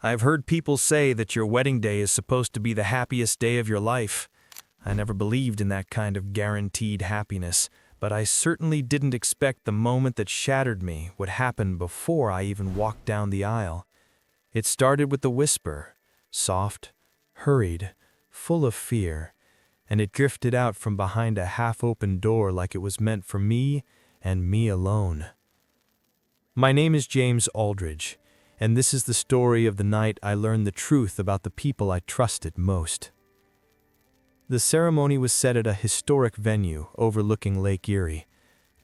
I've heard people say that your wedding day is supposed to be the happiest day of your life. I never believed in that kind of guaranteed happiness, but I certainly didn't expect the moment that shattered me would happen before I even walked down the aisle. It started with a whisper, soft, hurried, full of fear, and it drifted out from behind a half-open door like it was meant for me and me alone. My name is James Aldridge, and this is the story of the night I learned the truth about the people I trusted most. The ceremony was set at a historic venue overlooking Lake Erie.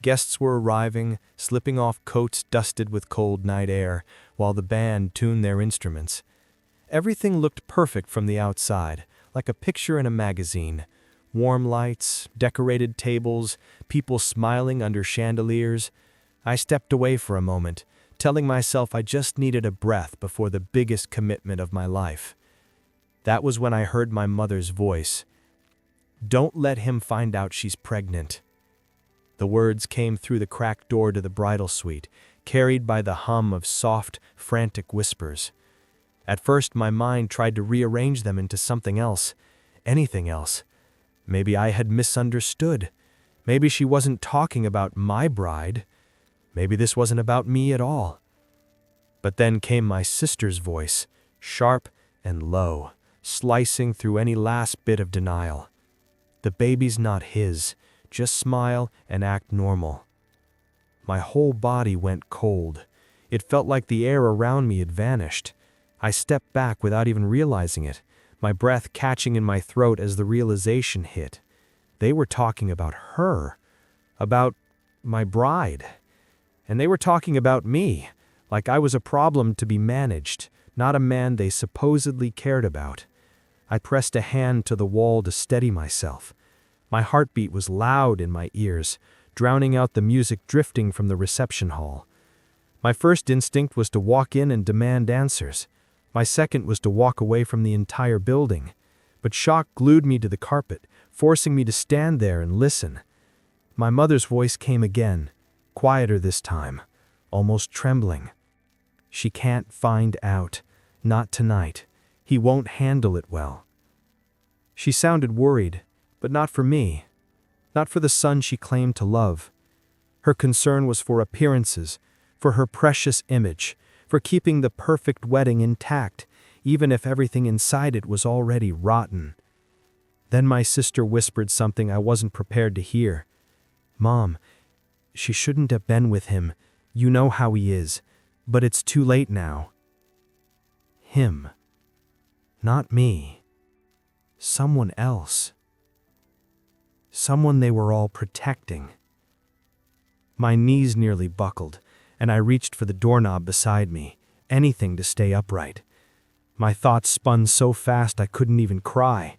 Guests were arriving, slipping off coats dusted with cold night air, while the band tuned their instruments. Everything looked perfect from the outside, like a picture in a magazine. Warm lights, decorated tables, people smiling under chandeliers. I stepped away for a moment, telling myself I just needed a breath before the biggest commitment of my life. That was when I heard my mother's voice. "Don't let him find out she's pregnant." The words came through the cracked door to the bridal suite, carried by the hum of soft, frantic whispers. At first, my mind tried to rearrange them into something else, anything else. Maybe I had misunderstood. Maybe she wasn't talking about my bride. Maybe this wasn't about me at all. But then came my sister's voice, sharp and low, slicing through any last bit of denial. "The baby's not his. Just smile and act normal." My whole body went cold. It felt like the air around me had vanished. I stepped back without even realizing it, my breath catching in my throat as the realization hit. They were talking about her, about my bride. And they were talking about me, like I was a problem to be managed, not a man they supposedly cared about. I pressed a hand to the wall to steady myself. My heartbeat was loud in my ears, drowning out the music drifting from the reception hall. My first instinct was to walk in and demand answers. My second was to walk away from the entire building. But shock glued me to the carpet, forcing me to stand there and listen. My mother's voice came again, quieter this time, almost trembling. "She can't find out. Not tonight. He won't handle it well." She sounded worried, but not for me. Not for the son she claimed to love. Her concern was for appearances, for her precious image, for keeping the perfect wedding intact, even if everything inside it was already rotten. Then my sister whispered something I wasn't prepared to hear. "Mom, she shouldn't have been with him. You know how he is. But it's too late now." Him. Not me. Someone else. Someone they were all protecting. My knees nearly buckled, and I reached for the doorknob beside me, anything to stay upright. My thoughts spun so fast I couldn't even cry.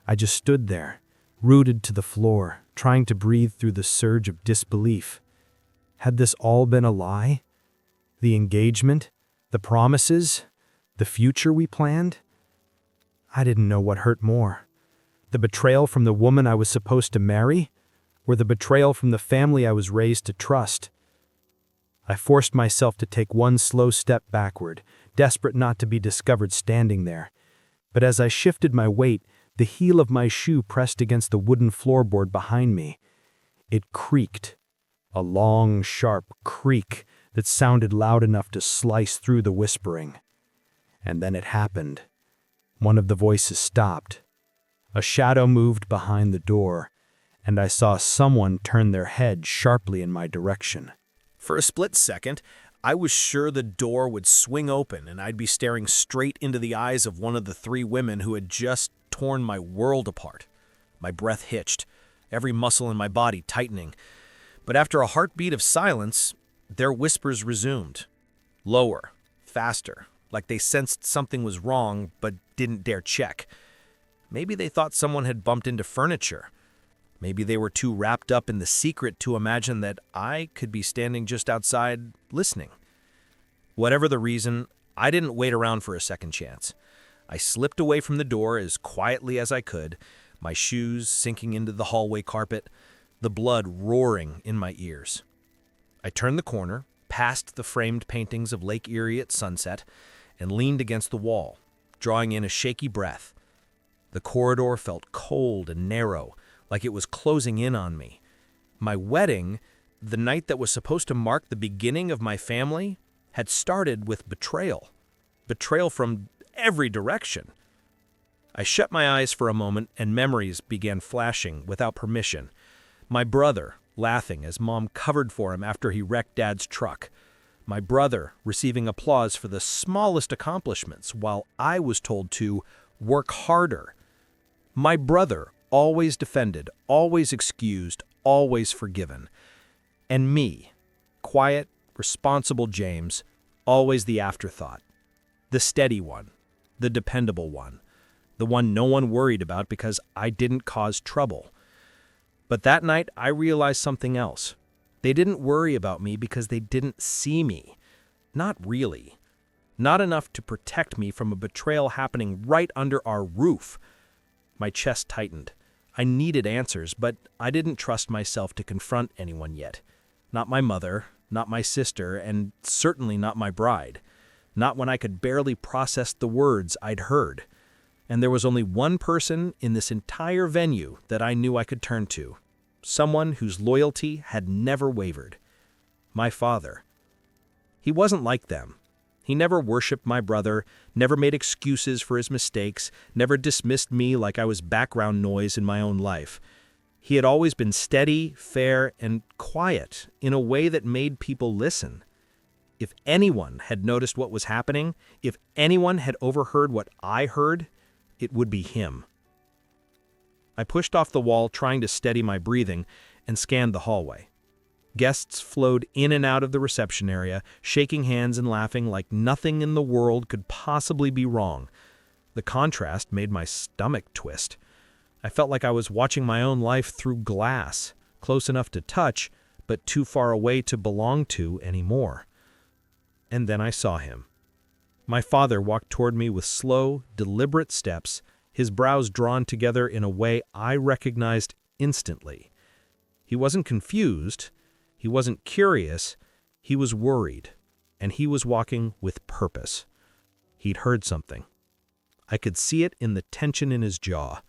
I just stood there, rooted to the floor, trying to breathe through the surge of disbelief. Had this all been a lie? The engagement? The promises? The future we planned? I didn't know what hurt more. The betrayal from the woman I was supposed to marry, or the betrayal from the family I was raised to trust. I forced myself to take one slow step backward, desperate not to be discovered standing there. But as I shifted my weight, the heel of my shoe pressed against the wooden floorboard behind me. It creaked, a long, sharp creak that sounded loud enough to slice through the whispering. And then it happened. One of the voices stopped. A shadow moved behind the door, and I saw someone turn their head sharply in my direction. For a split second, I was sure the door would swing open and I'd be staring straight into the eyes of one of the three women who had just torn my world apart. My breath hitched, every muscle in my body tightening. But after a heartbeat of silence, their whispers resumed. Lower, faster, like they sensed something was wrong but didn't dare check. Maybe they thought someone had bumped into furniture. Maybe they were too wrapped up in the secret to imagine that I could be standing just outside listening. Whatever the reason, I didn't wait around for a second chance. I slipped away from the door as quietly as I could, my shoes sinking into the hallway carpet, the blood roaring in my ears. I turned the corner, past the framed paintings of Lake Erie at sunset, and leaned against the wall, drawing in a shaky breath. The corridor felt cold and narrow, like it was closing in on me. My wedding, the night that was supposed to mark the beginning of my family, had started with betrayal. Betrayal from every direction. I shut my eyes for a moment and memories began flashing without permission. My brother, laughing as Mom covered for him after he wrecked Dad's truck. My brother receiving applause for the smallest accomplishments while I was told to work harder. My brother, always defended, always excused, always forgiven. And me, quiet, responsible James, always the afterthought. The steady one, the dependable one, the one no one worried about because I didn't cause trouble. But that night I realized something else. They didn't worry about me because they didn't see me. Not really. Not enough to protect me from a betrayal happening right under our roof. My chest tightened. I needed answers, but I didn't trust myself to confront anyone yet. Not my mother, not my sister, and certainly not my bride. Not when I could barely process the words I'd heard. And there was only one person in this entire venue that I knew I could turn to. Someone whose loyalty had never wavered. My father. He wasn't like them. He never worshipped my brother, never made excuses for his mistakes, never dismissed me like I was background noise in my own life. He had always been steady, fair, and quiet in a way that made people listen. If anyone had noticed what was happening, if anyone had overheard what I heard, it would be him. I pushed off the wall, trying to steady my breathing, and scanned the hallway. Guests flowed in and out of the reception area, shaking hands and laughing like nothing in the world could possibly be wrong. The contrast made my stomach twist. I felt like I was watching my own life through glass, close enough to touch, but too far away to belong to anymore. And then I saw him. My father walked toward me with slow, deliberate steps, his brows drawn together in a way I recognized instantly. He wasn't confused. He wasn't curious. He was worried, and he was walking with purpose. He'd heard something. I could see it in the tension in his jaw.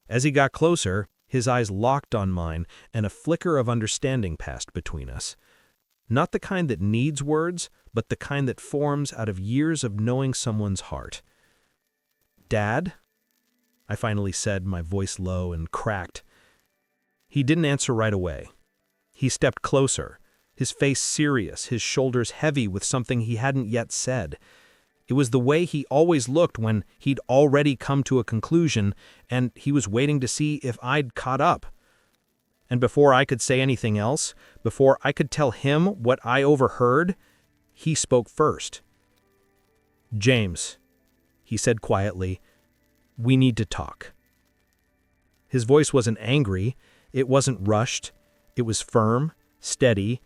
As he got closer, his eyes locked on mine, and a flicker of understanding passed between us. Not the kind that needs words, but the kind that forms out of years of knowing someone's heart. "Dad?" I finally said, my voice low and cracked. He didn't answer right away. He stepped closer, his face serious, his shoulders heavy with something he hadn't yet said. It was the way he always looked when he'd already come to a conclusion, and he was waiting to see if I'd caught up. And before I could say anything else, before I could tell him what I overheard, he spoke first. "James," he said quietly, "we need to talk." His voice wasn't angry, it wasn't rushed, it was firm, steady,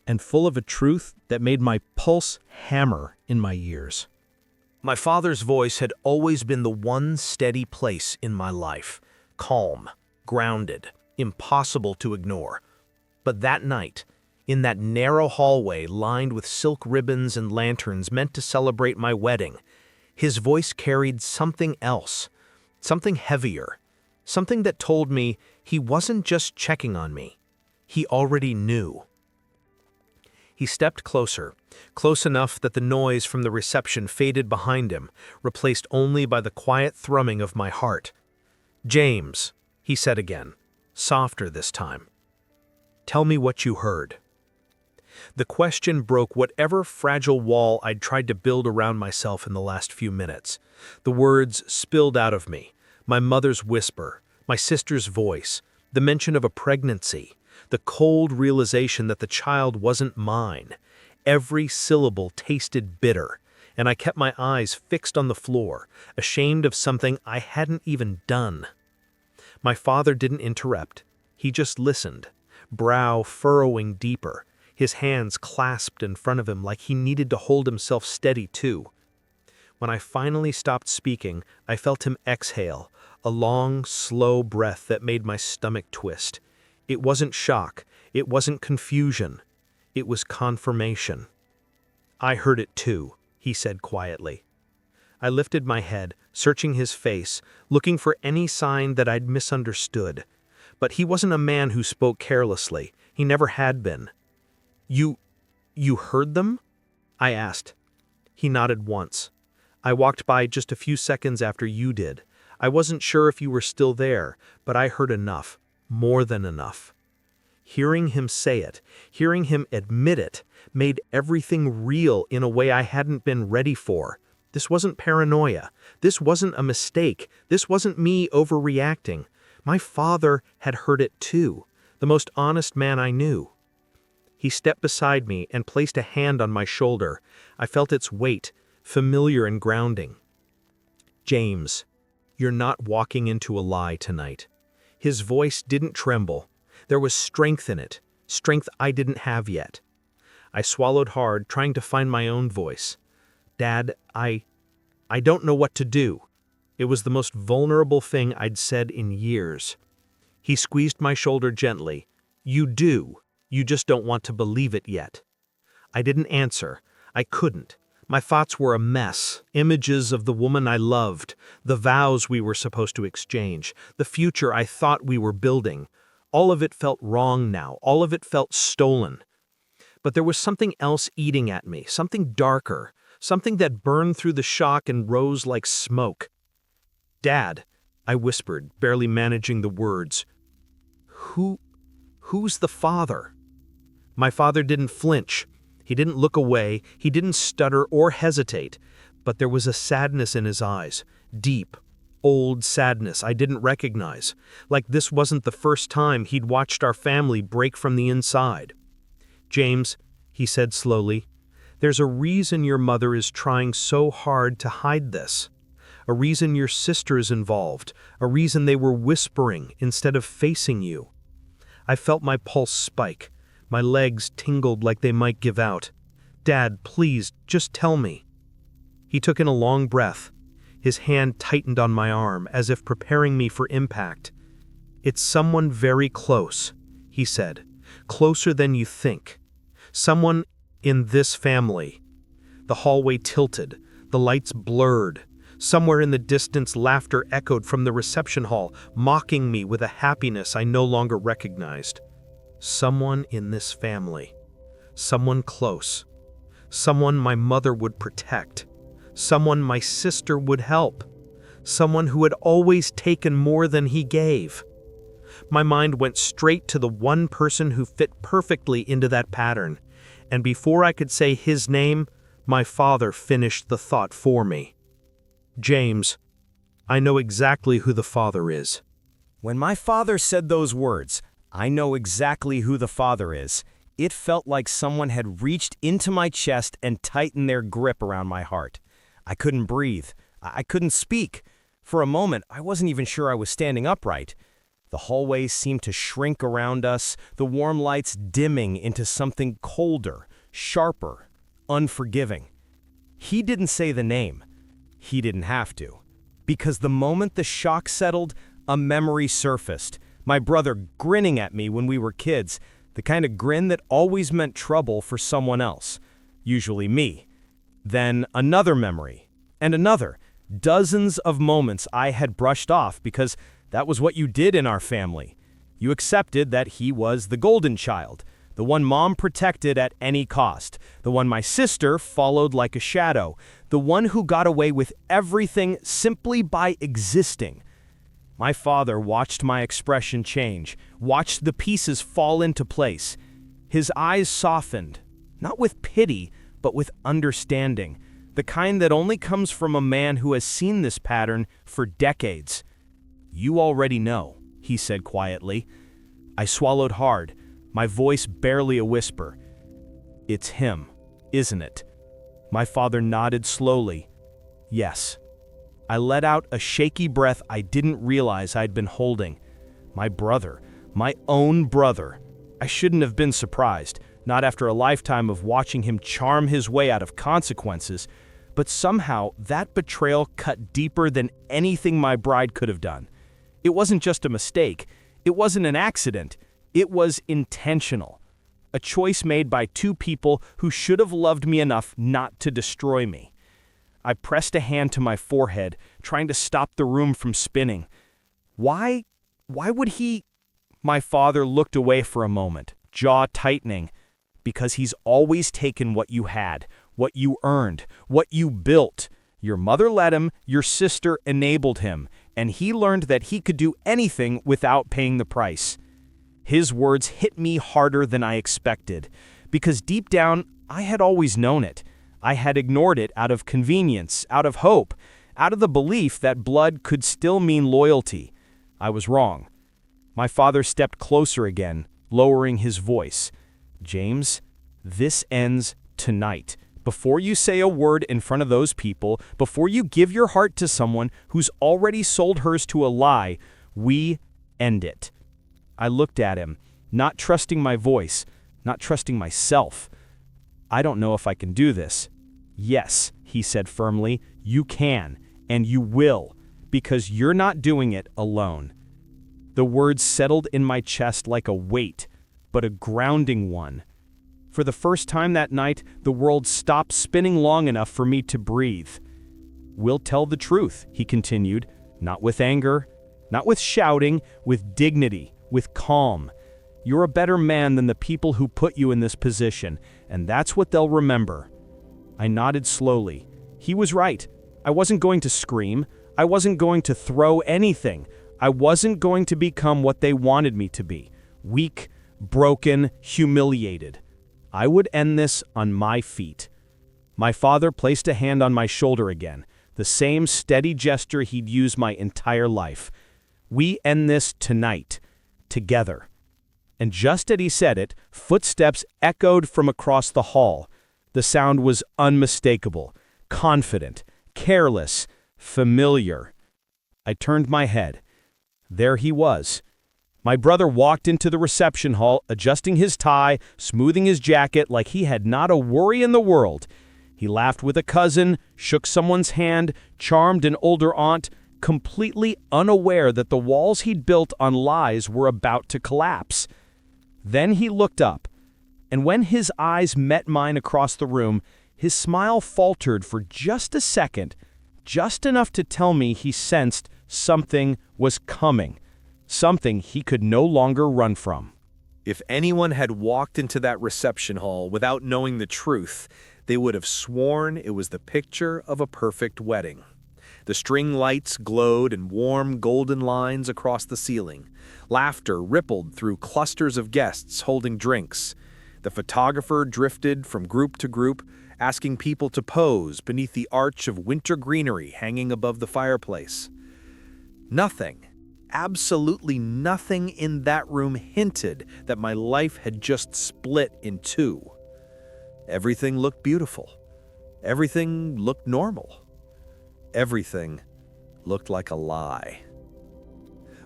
and full of a truth that made my pulse hammer in my ears. My father's voice had always been the one steady place in my life, calm, grounded, impossible to ignore. But that night, in that narrow hallway lined with silk ribbons and lanterns meant to celebrate my wedding, his voice carried something else, something heavier, something that told me he wasn't just checking on me. He already knew. He stepped closer, close enough that the noise from the reception faded behind him, replaced only by the quiet thrumming of my heart. "James," he said again, softer this time. "Tell me what you heard." The question broke whatever fragile wall I'd tried to build around myself in the last few minutes. The words spilled out of me, my mother's whisper, my sister's voice, the mention of a pregnancy, the cold realization that the child wasn't mine. Every syllable tasted bitter, and I kept my eyes fixed on the floor, ashamed of something I hadn't even done. My father didn't interrupt. He just listened, brow furrowing deeper, his hands clasped in front of him like he needed to hold himself steady too. When I finally stopped speaking, I felt him exhale, a long, slow breath that made my stomach twist. It wasn't shock, it wasn't confusion, it was confirmation. "I heard it too," he said quietly. I lifted my head, searching his face, looking for any sign that I'd misunderstood. But he wasn't a man who spoke carelessly. He never had been. You heard them?" I asked. He nodded once. "I walked by just a few seconds after you did. I wasn't sure if you were still there, but I heard enough, more than enough." Hearing him say it, hearing him admit it, made everything real in a way I hadn't been ready for. This wasn't paranoia. This wasn't a mistake. This wasn't me overreacting. My father had heard it too, the most honest man I knew. He stepped beside me and placed a hand on my shoulder. I felt its weight, familiar and grounding. "James, you're not walking into a lie tonight." His voice didn't tremble. There was strength in it, strength I didn't have yet. I swallowed hard, trying to find my own voice. "Dad, I don't know what to do." It was the most vulnerable thing I'd said in years. He squeezed my shoulder gently. "You do. You just don't want to believe it yet." I didn't answer. I couldn't. My thoughts were a mess, images of the woman I loved, the vows we were supposed to exchange, the future I thought we were building. All of it felt wrong now. All of it felt stolen. But there was something else eating at me, something darker, something that burned through the shock and rose like smoke. "Dad," I whispered, barely managing the words. Who's the father?" My father didn't flinch. He didn't look away. He didn't stutter or hesitate. But there was a sadness in his eyes, deep, old sadness I didn't recognize, like this wasn't the first time he'd watched our family break from the inside. "James," he said slowly, "there's a reason your mother is trying so hard to hide this. A reason your sister is involved. A reason they were whispering instead of facing you." I felt my pulse spike. My legs tingled like they might give out. "Dad, please, just tell me." He took in a long breath. His hand tightened on my arm, as if preparing me for impact. "It's someone very close," he said. "Closer than you think. Someone in this family." The hallway tilted. The lights blurred. Somewhere in the distance, laughter echoed from the reception hall, mocking me with a happiness I no longer recognized. Someone in this family. Someone close. Someone my mother would protect. Someone my sister would help. Someone who had always taken more than he gave. My mind went straight to the one person who fit perfectly into that pattern, and before I could say his name, my father finished the thought for me. "James, I know exactly who the father is." When my father said those words, "I know exactly who the father is," it felt like someone had reached into my chest and tightened their grip around my heart. I couldn't breathe. I couldn't speak. For a moment, I wasn't even sure I was standing upright. The hallways seemed to shrink around us, the warm lights dimming into something colder, sharper, unforgiving. He didn't say the name. He didn't have to. Because the moment the shock settled, a memory surfaced. My brother grinning at me when we were kids, the kind of grin that always meant trouble for someone else, usually me. Then another memory, and another. Dozens of moments I had brushed off because that was what you did in our family. You accepted that he was the golden child, the one Mom protected at any cost, the one my sister followed like a shadow, the one who got away with everything simply by existing. My father watched my expression change, watched the pieces fall into place. His eyes softened, not with pity, but with understanding, the kind that only comes from a man who has seen this pattern for decades. "You already know," he said quietly. I swallowed hard, my voice barely a whisper. "It's him, isn't it?" My father nodded slowly. "Yes." I let out a shaky breath I didn't realize I'd been holding. My brother, my own brother. I shouldn't have been surprised, not after a lifetime of watching him charm his way out of consequences, but somehow that betrayal cut deeper than anything my bride could have done. It wasn't just a mistake. It wasn't an accident. It was intentional. A choice made by two people who should have loved me enough not to destroy me. I pressed a hand to my forehead, trying to stop the room from spinning. Why would he? My father looked away for a moment, jaw tightening. Because he's always taken what you had, what you earned, what you built. Your mother let him, your sister enabled him, and he learned that he could do anything without paying the price. His words hit me harder than I expected, because deep down, I had always known it. I had ignored it out of convenience, out of hope, out of the belief that blood could still mean loyalty. I was wrong. My father stepped closer again, lowering his voice. James, this ends tonight. Before you say a word in front of those people, before you give your heart to someone who's already sold hers to a lie, we end it. I looked at him, not trusting my voice, not trusting myself. I don't know if I can do this. Yes, he said firmly, you can, and you will, because you're not doing it alone. The words settled in my chest like a weight, but a grounding one. For the first time that night, the world stopped spinning long enough for me to breathe. We'll tell the truth, he continued, not with anger, not with shouting, with dignity, with calm. You're a better man than the people who put you in this position, and that's what they'll remember. I nodded slowly. He was right. I wasn't going to scream. I wasn't going to throw anything. I wasn't going to become what they wanted me to be. Weak, broken, humiliated. I would end this on my feet. My father placed a hand on my shoulder again, the same steady gesture he'd used my entire life. We end this tonight, together. And just as he said it, footsteps echoed from across the hall. The sound was unmistakable, confident, careless, familiar. I turned my head. There he was. My brother walked into the reception hall, adjusting his tie, smoothing his jacket like he had not a worry in the world. He laughed with a cousin, shook someone's hand, charmed an older aunt, completely unaware that the walls he'd built on lies were about to collapse. Then he looked up, and when his eyes met mine across the room, his smile faltered for just a second, just enough to tell me he sensed something was coming. Something he could no longer run from. If anyone had walked into that reception hall without knowing the truth, they would have sworn it was the picture of a perfect wedding. The string lights glowed in warm golden lines across the ceiling. Laughter rippled through clusters of guests holding drinks. The photographer drifted from group to group, asking people to pose beneath the arch of winter greenery hanging above the fireplace. Nothing, absolutely nothing in that room hinted that my life had just split in two. Everything looked beautiful. Everything looked normal. Everything looked like a lie.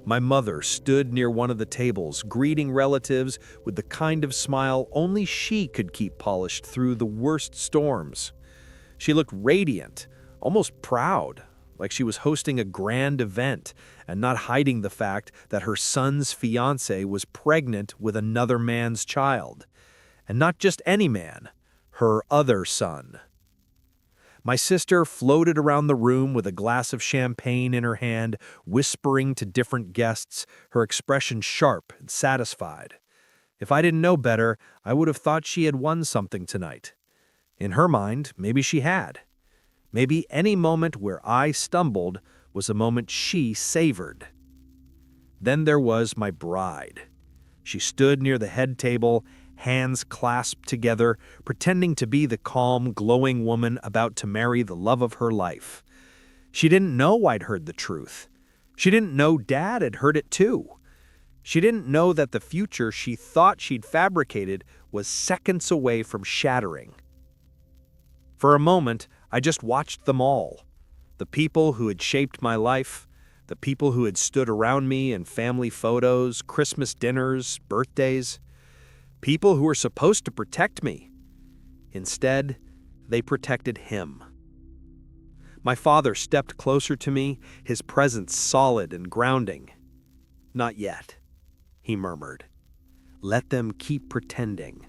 My mother stood near one of the tables, greeting relatives with the kind of smile only she could keep polished through the worst storms. She looked radiant, almost proud, like she was hosting a grand event and not hiding the fact that her son's fiancée was pregnant with another man's child. And not just any man, her other son. My sister floated around the room with a glass of champagne in her hand, whispering to different guests, her expression sharp and satisfied. If I didn't know better, I would have thought she had won something tonight. In her mind, maybe she had. Maybe any moment where I stumbled was a moment she savored. Then there was my bride. She stood near the head table, hands clasped together, pretending to be the calm, glowing woman about to marry the love of her life. She didn't know I'd heard the truth. She didn't know Dad had heard it too. She didn't know that the future she thought she'd fabricated was seconds away from shattering. For a moment, I just watched them all. The people who had shaped my life, the people who had stood around me in family photos, Christmas dinners, birthdays, people who were supposed to protect me. Instead, they protected him. My father stepped closer to me, his presence solid and grounding. "Not yet," he murmured. "Let them keep pretending.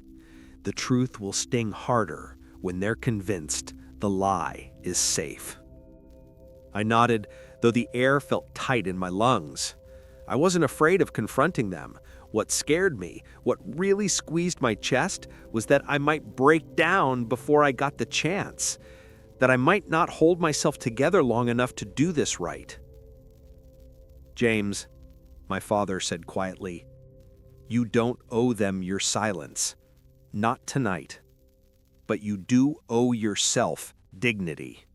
The truth will sting harder when they're convinced The lie is safe. I nodded, though the air felt tight in my lungs. I wasn't afraid of confronting them. What scared me, what really squeezed my chest, was that I might break down before I got the chance, that I might not hold myself together long enough to do this right. "James," my father said quietly, "you don't owe them your silence. Not tonight. But you do owe yourself dignity."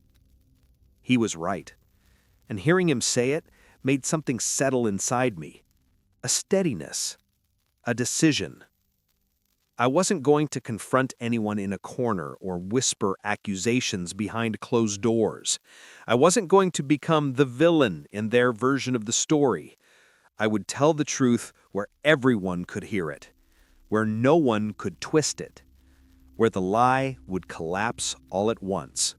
He was right, and hearing him say it made something settle inside me. A steadiness. A decision. I wasn't going to confront anyone in a corner or whisper accusations behind closed doors. I wasn't going to become the villain in their version of the story. I would tell the truth where everyone could hear it, where no one could twist it, where the lie would collapse all at once.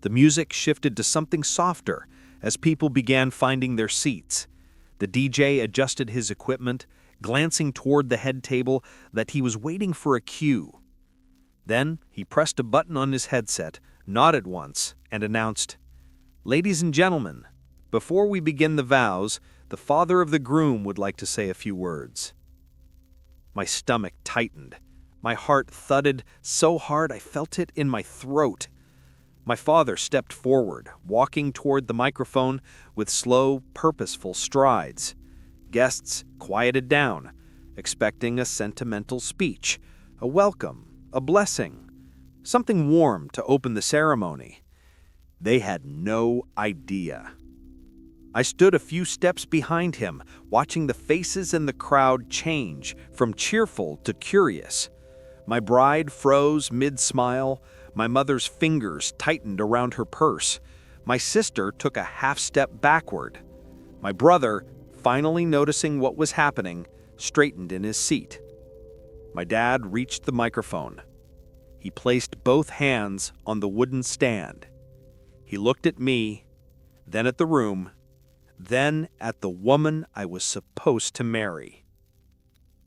The music shifted to something softer as people began finding their seats. The DJ adjusted his equipment, glancing toward the head table that he was waiting for a cue. Then he pressed a button on his headset, nodded once, and announced, "Ladies and gentlemen, before we begin the vows, the father of the groom would like to say a few words." My stomach tightened. My heart thudded so hard I felt it in my throat. My father stepped forward, walking toward the microphone with slow, purposeful strides. Guests quieted down, expecting a sentimental speech, a welcome, a blessing, something warm to open the ceremony. They had no idea. I stood a few steps behind him, watching the faces in the crowd change from cheerful to curious. My bride froze mid-smile, my mother's fingers tightened around her purse. My sister took a half-step backward. My brother, finally noticing what was happening, straightened in his seat. My dad reached the microphone. He placed both hands on the wooden stand. He looked at me, then at the room, then at the woman I was supposed to marry.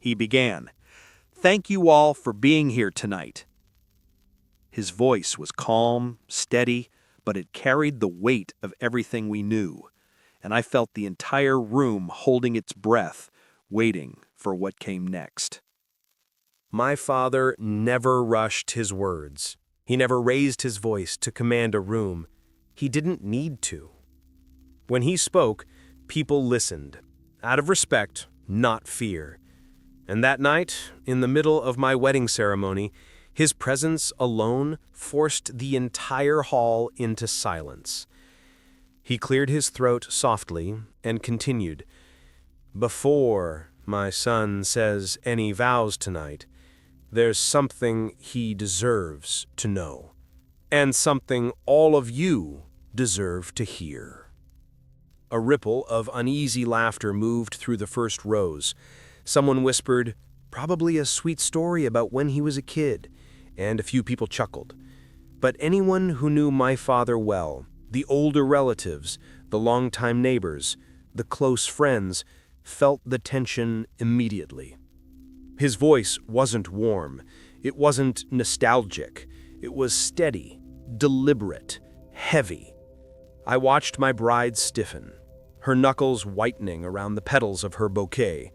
He began, "Thank you all for being here tonight." His voice was calm, steady, but it carried the weight of everything we knew, and I felt the entire room holding its breath, waiting for what came next. My father never rushed his words. He never raised his voice to command a room. He didn't need to. When he spoke, people listened, out of respect, not fear. And that night, in the middle of my wedding ceremony, his presence alone forced the entire hall into silence. He cleared his throat softly and continued, "Before my son says any vows tonight, there's something he deserves to know, and something all of you deserve to hear." A ripple of uneasy laughter moved through the first rows. Someone whispered, "Probably a sweet story about when he was a kid," and a few people chuckled. But anyone who knew my father well, the older relatives, the longtime neighbors, the close friends, felt the tension immediately. His voice wasn't warm. It wasn't nostalgic. It was steady, deliberate, heavy. I watched my bride stiffen, her knuckles whitening around the petals of her bouquet.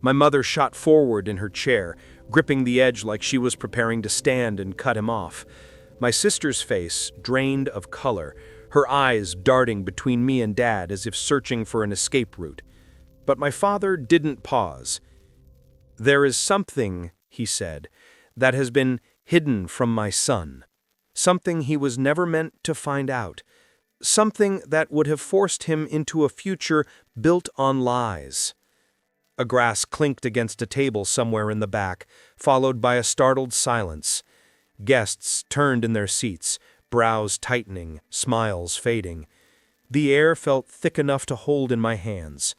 My mother shot forward in her chair, gripping the edge like she was preparing to stand and cut him off. My sister's face drained of color, her eyes darting between me and Dad as if searching for an escape route. But my father didn't pause. "There is something," he said, "that has been hidden from my son. Something he was never meant to find out. Something that would have forced him into a future built on lies." A glass clinked against a table somewhere in the back, followed by a startled silence. Guests turned in their seats, brows tightening, smiles fading. The air felt thick enough to hold in my hands.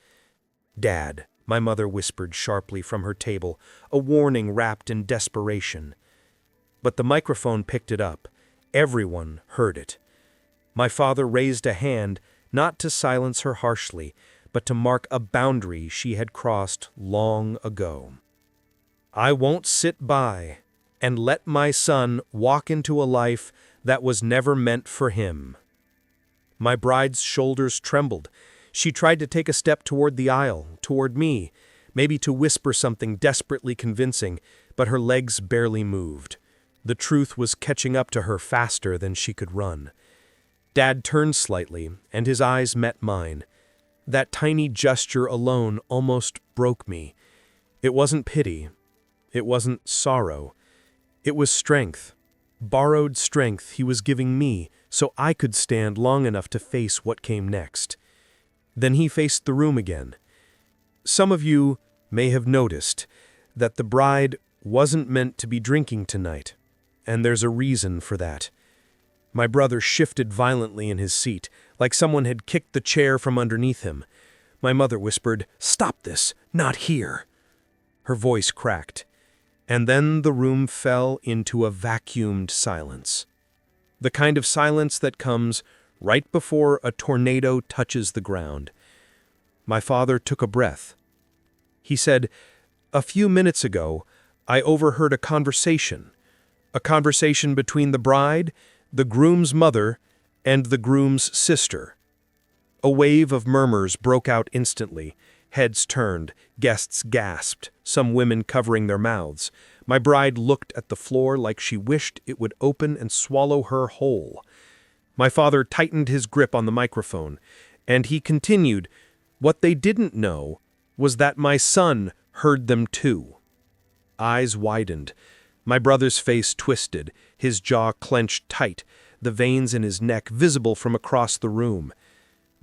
"Dad," my mother whispered sharply from her table, a warning wrapped in desperation. But the microphone picked it up. Everyone heard it. My father raised a hand, not to silence her harshly, but to mark a boundary she had crossed long ago. "I won't sit by," and let my son walk into a life that was never meant for him." My bride's shoulders trembled. She tried to take a step toward the aisle, toward me, maybe to whisper something desperately convincing, but her legs barely moved. The truth was catching up to her faster than she could run. Dad turned slightly, and his eyes met mine. That tiny gesture alone almost broke me. It wasn't pity. It wasn't sorrow. It was strength. Borrowed strength he was giving me so I could stand long enough to face what came next. Then he faced the room again. Some of you may have noticed that the bride wasn't meant to be drinking tonight, and there's a reason for that. My brother shifted violently in his seat, like someone had kicked the chair from underneath him. My mother whispered, "Stop this, not here." Her voice cracked, and then the room fell into a vacuumed silence. The kind of silence that comes right before a tornado touches the ground. My father took a breath. He said, "A few minutes ago, I overheard a conversation between the bride, the groom's mother, and the groom's sister." A wave of murmurs broke out instantly. Heads turned, guests gasped, some women covering their mouths. My bride looked at the floor like she wished it would open and swallow her whole. My father tightened his grip on the microphone, and he continued, "What they didn't know was that my son heard them too." Eyes widened. My brother's face twisted, his jaw clenched tight, the veins in his neck visible from across the room.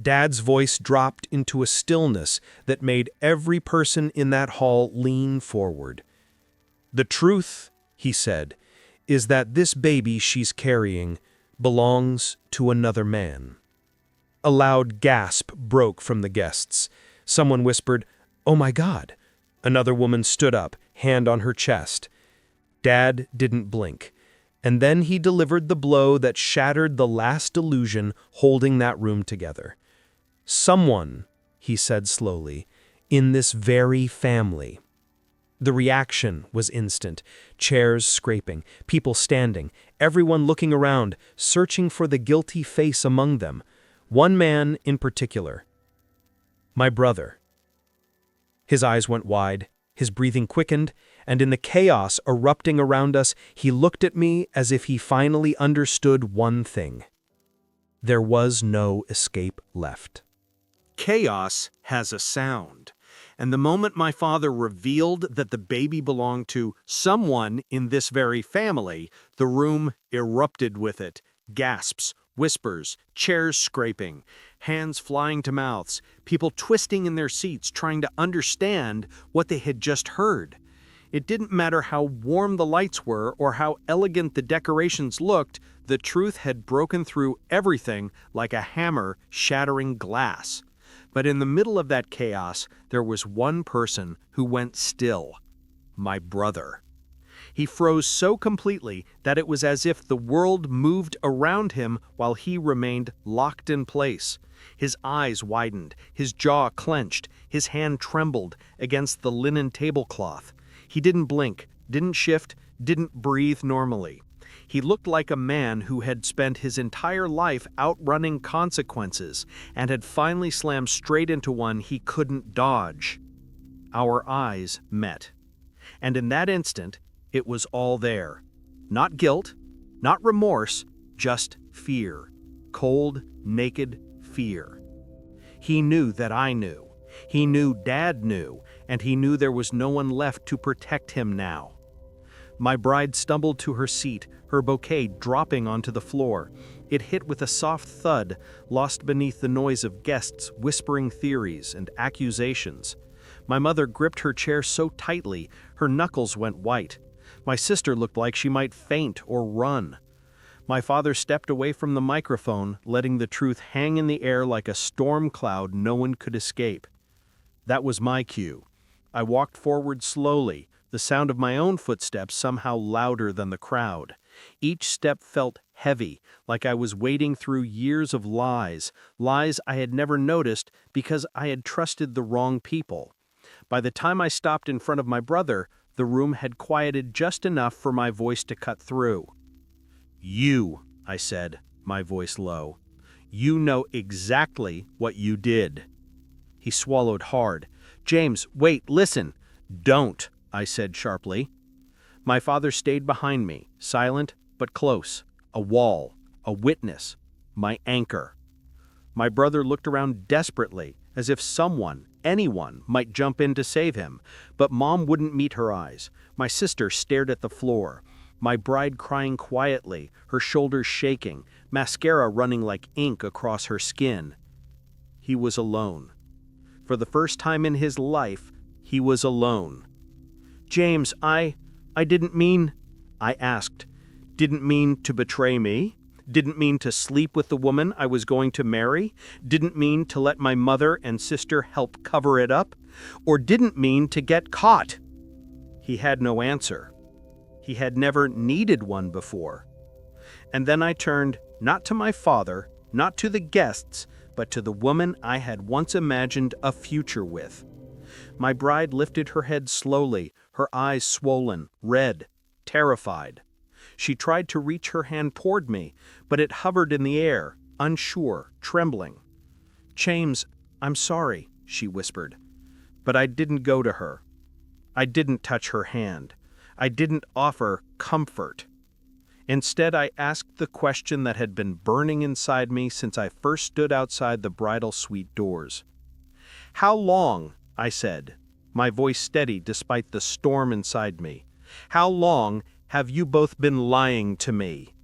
Dad's voice dropped into a stillness that made every person in that hall lean forward. "The truth," he said, "is that this baby she's carrying belongs to another man." A loud gasp broke from the guests. Someone whispered, "Oh my God." Another woman stood up, hand on her chest. Dad didn't blink, and then he delivered the blow that shattered the last illusion holding that room together. "Someone," he said slowly, "in this very family." The reaction was instant. Chairs scraping, people standing, everyone looking around, searching for the guilty face among them. One man in particular. My brother. His eyes went wide, his breathing quickened, and in the chaos erupting around us, he looked at me as if he finally understood one thing. There was no escape left. Chaos has a sound, and the moment my father revealed that the baby belonged to someone in this very family, the room erupted with it. Gasps, whispers, chairs scraping, hands flying to mouths, people twisting in their seats trying to understand what they had just heard. It didn't matter how warm the lights were or how elegant the decorations looked, the truth had broken through everything like a hammer shattering glass. But in the middle of that chaos, there was one person who went still. My brother. He froze so completely that it was as if the world moved around him while he remained locked in place. His eyes widened, his jaw clenched, his hand trembled against the linen tablecloth. He didn't blink, didn't shift, didn't breathe normally. He looked like a man who had spent his entire life outrunning consequences and had finally slammed straight into one he couldn't dodge. Our eyes met. And in that instant, it was all there. Not guilt, not remorse, just fear. Cold, naked fear. He knew that I knew. He knew Dad knew, and he knew there was no one left to protect him now. My bride stumbled to her seat, her bouquet dropping onto the floor. It hit with a soft thud, lost beneath the noise of guests whispering theories and accusations. My mother gripped her chair so tightly, her knuckles went white. My sister looked like she might faint or run. My father stepped away from the microphone, letting the truth hang in the air like a storm cloud no one could escape. That was my cue. I walked forward slowly, the sound of my own footsteps somehow louder than the crowd. Each step felt heavy, like I was wading through years of lies, lies I had never noticed because I had trusted the wrong people. By the time I stopped in front of my brother, The room had quieted just enough for my voice to cut through. "You," I said, my voice low. "You know exactly what you did." He swallowed hard. "James, wait, listen." "Don't," I said sharply. My father stayed behind me, silent but close. A wall, a witness, my anchor. My brother looked around desperately, as if someone, anyone, might jump in to save him, but Mom wouldn't meet her eyes. My sister stared at the floor. My bride crying quietly, her shoulders shaking, mascara running like ink across her skin. He was alone. For the first time in his life, he was alone. "James, I didn't mean," I asked. "Didn't mean to betray me? Didn't mean to sleep with the woman I was going to marry? Didn't mean to let my mother and sister help cover it up? Or didn't mean to get caught?" He had no answer. He had never needed one before. And then I turned, not to my father, not to the guests, but to the woman I had once imagined a future with. My bride lifted her head slowly, her eyes swollen, red, terrified. She tried to reach her hand toward me, but it hovered in the air, unsure, trembling. "James, I'm sorry," she whispered. But I didn't go to her. I didn't touch her hand. I didn't offer comfort. Instead, I asked the question that had been burning inside me since I first stood outside the bridal suite doors. "How long," I said, my voice steady despite the storm inside me, "how long have you both been lying to me?"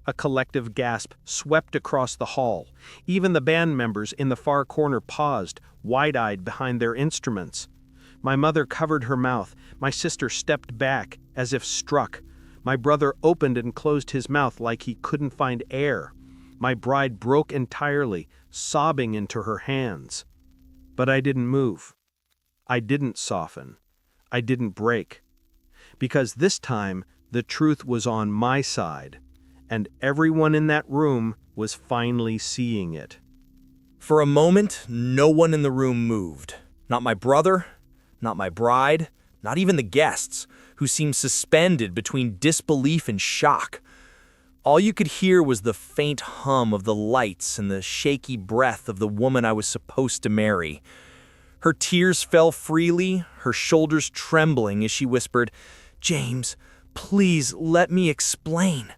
A collective gasp swept across the hall. Even the band members in the far corner paused, wide-eyed behind their instruments. My mother covered her mouth. My sister stepped back, as if struck. My brother opened and closed his mouth like he couldn't find air. My bride broke entirely, sobbing into her hands. But I didn't move. I didn't soften. I didn't break. Because this time, the truth was on my side, and everyone in that room was finally seeing it. For a moment, no one in the room moved. Not my brother, not my bride, not even the guests, who seemed suspended between disbelief and shock. All you could hear was the faint hum of the lights and the shaky breath of the woman I was supposed to marry. Her tears fell freely, her shoulders trembling as she whispered, "James, please let me explain."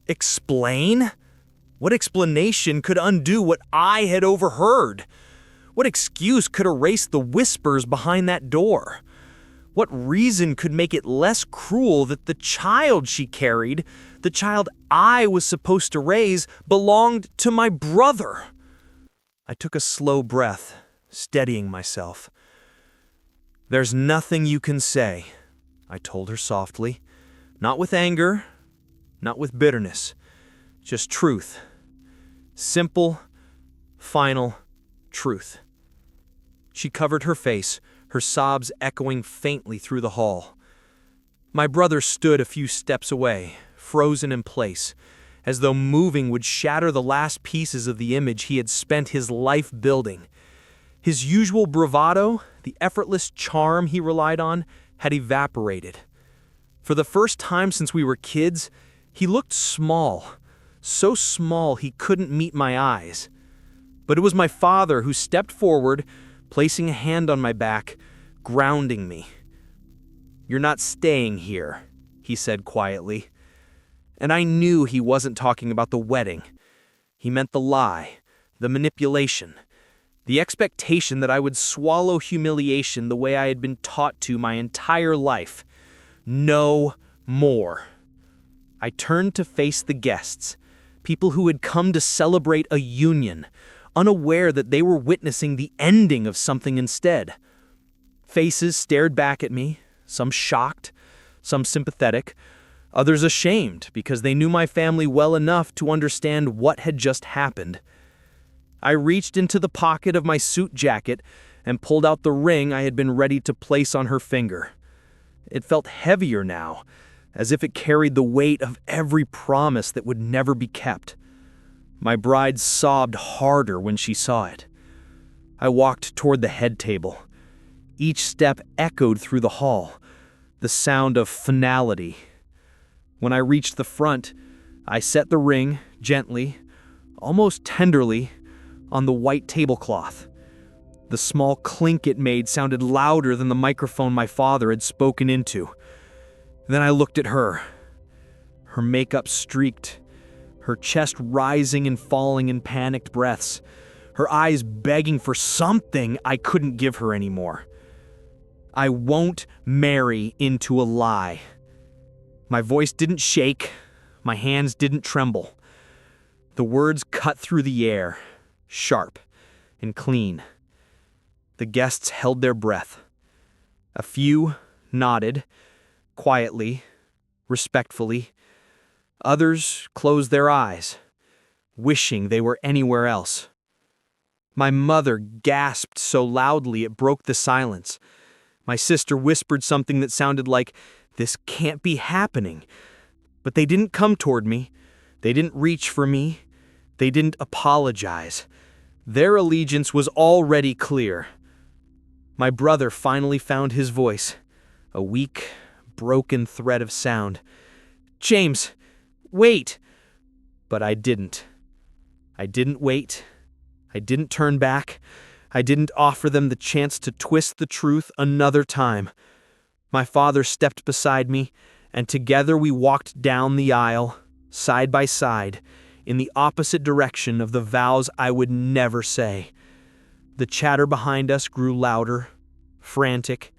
Explain? What explanation could undo what I had overheard? What excuse could erase the whispers behind that door? What reason could make it less cruel that the child she carried, the child I was supposed to raise, belonged to my brother? I took a slow breath, steadying myself. "There's nothing you can say," I told her softly. "Not with anger, not with bitterness, just truth. Simple, final truth." She covered her face, her sobs echoing faintly through the hall. My brother stood a few steps away, frozen in place, as though moving would shatter the last pieces of the image he had spent his life building. His usual bravado, the effortless charm he relied on, had evaporated. For the first time since we were kids, he looked small, so small he couldn't meet my eyes. But it was my father who stepped forward, placing a hand on my back, grounding me. "You're not staying here," he said quietly. And I knew he wasn't talking about the wedding. He meant the lie, the manipulation, the expectation that I would swallow humiliation the way I had been taught to my entire life. No more. I turned to face the guests, people who had come to celebrate a union, unaware that they were witnessing the ending of something instead. Faces stared back at me, some shocked, some sympathetic, others ashamed because they knew my family well enough to understand what had just happened. I reached into the pocket of my suit jacket and pulled out the ring I had been ready to place on her finger. It felt heavier now, as if it carried the weight of every promise that would never be kept. My bride sobbed harder when she saw it. I walked toward the head table. Each step echoed through the hall. the sound of finality. When I reached the front, I set the ring gently, almost tenderly, on the white tablecloth. The small clink it made sounded louder than the microphone my father had spoken into. Then I looked at her. Her makeup streaked, her chest rising and falling in panicked breaths, her eyes begging for something I couldn't give her anymore. I won't marry into a lie. My voice didn't shake, my hands didn't tremble. The words cut through the air, sharp and clean. The guests held their breath. A few nodded, quietly, respectfully. Others closed their eyes, wishing they were anywhere else. My mother gasped so loudly it broke the silence. My sister whispered something that sounded like, "This can't be happening." But they didn't come toward me. They didn't reach for me. They didn't apologize. Their allegiance was already clear. My brother finally found his voice, a weak, broken thread of sound. "James, wait!" But I didn't. I didn't wait. I didn't turn back. I didn't offer them the chance to twist the truth another time. My father stepped beside me, and together we walked down the aisle, side by side, in the opposite direction of the vows I would never say. The chatter behind us grew louder, frantic,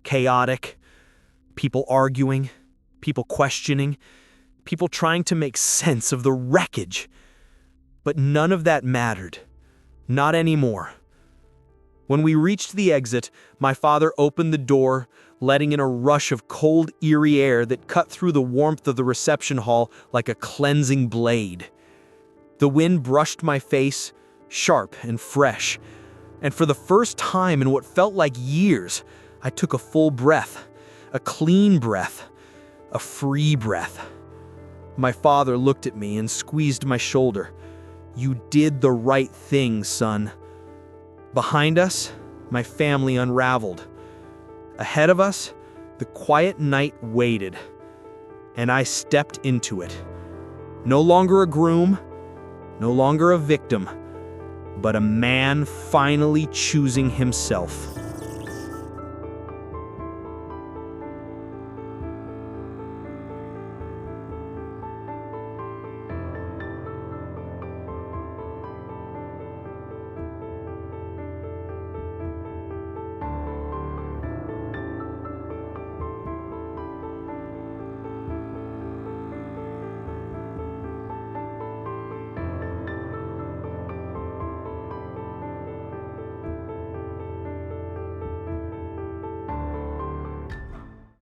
chaotic. People arguing, people questioning, people trying to make sense of the wreckage. But none of that mattered. Not anymore. When we reached the exit, my father opened the door, letting in a rush of cold, eerie air that cut through the warmth of the reception hall like a cleansing blade. The wind brushed my face, sharp and fresh, and for the first time in what felt like years, I took a full breath, a clean breath, a free breath. My father looked at me and squeezed my shoulder. "You did the right thing, son." Behind us, my family unraveled. Ahead of us, the quiet night waited, and I stepped into it. No longer a groom, no longer a victim, but a man finally choosing himself.